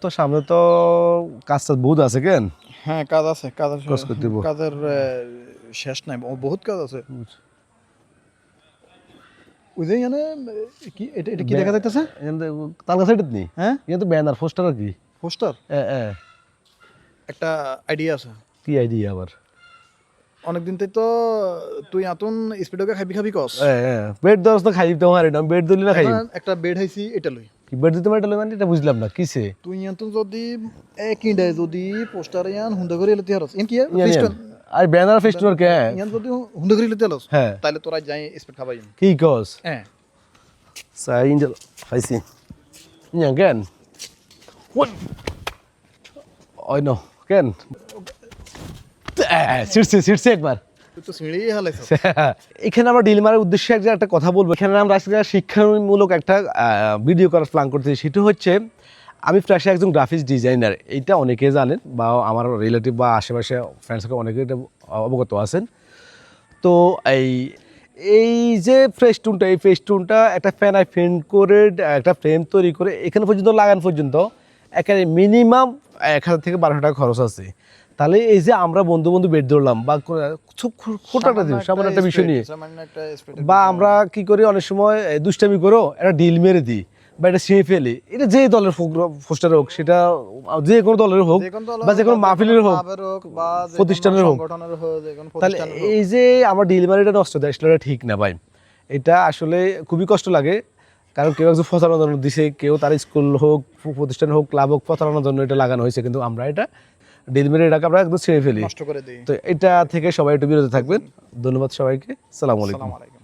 তো সামনে তো কাজ বহুত আছে কেন? হ্যাঁ কাজ আছে, কাজের কাজ করতে হইব। কাজের শেষ নাই, বহুত কাজ আছে। ওই যে এখানে কি এটা এটা কি দেখা যাইতেছে? তার কাছে এটা নেই, হ্যাঁ এটা তো ব্যানার পোস্টার আর কি। পোস্টার, একটা আইডিয়া আছে। কি আইডিয়া আবার? অনেকদিন থেকে তো তুই আতুন স্পিডকে খাবি খাবি কস। বেড দরস তো খাই দিতে পারি না, বেড দিলি না খাই। এখন একটা বেড হাইছি এটা লই। কি বেড দিতে পারি মানে এটা বুঝলাম না কিসে। তুই আতুন যদি একই ডে যদি পোস্টার ইয়ান হুন্ডা করে লতি হারস এন কি ইয়ান আর ব্যানার ফেস্টুনার কে? ইয়ান যদি হুন্ডা করে লতি হারস হ্যাঁ তাহলে তোরা যাই স্পিড খাবাই। কি কস? হ্যাঁ সাই ইঞ্জেল খাইছি ইয়ান কেন what I know কেন সিটছে একবার। তুই তো সিঁড়ি হালাইছ। এখানে আমরা ডিল মারার উদ্দেশ্যে একটা কথা বলবো। এখানে আমরা আজকে শিক্ষামূলক একটা ভিডিও করার প্ল্যান করতেছি। সেটা হচ্ছে আমি ফ্রেশে একজন গ্রাফিক্স ডিজাইনার, এইটা অনেকে জানেন বা আমার রিলেটিভ বা আশেপাশে ফ্রেন্ডসকে অনেকে এটা অবগত আছেন। তো এই যে ফেস্টুনটা, এই ফেস্টুনটা একটা ফ্যান ফেন্ট করে একটা ফ্রেম তৈরি করে এখানে পর্যন্ত লাগান পর্যন্ত এখানে মিনিমাম 1000 থেকে 1200 টাকা খরচ আছে। তাহলে এই যে আমরা বন্ধু বন্ধু বেড ধরলাম বা ছোট একটা জিনিস, সামান্য একটা বিষয় নিয়ে, বা আমরা কি করি অনেক সময় দুষ্টামি করো একটা ডিল মেরে দিই বা এটা ছিঁড়ে ফেলি, এটা যে দলের পোস্টার হোক, সেটা যে কোনো দলের হোক বা যে কোনো মাহফিলের হোক, প্রতিষ্ঠানের হোক, তাহলে এই যে আমার ডেলিভারিটা নষ্ট দেয় সেটা ঠিক না ভাই। এটা আসলে খুবই কষ্ট লাগে, কারণ কেউ একজন প্রচারণার জন্য দিছে, কেউ তার স্কুল হোক, প্রতিষ্ঠান হোক, ক্লাব হোক, প্রচারণার জন্য এটা লাগানো হয়েছে, কিন্তু আমরা এটা ডেলিভারি এটাকে আমরা একদম ছেড়ে ফেলি। নষ্ট করে দিই। তো এটা থেকে সবাই একটু বিরত থাকবেন। ধন্যবাদ সবাইকে। সালাম আলাইকুম।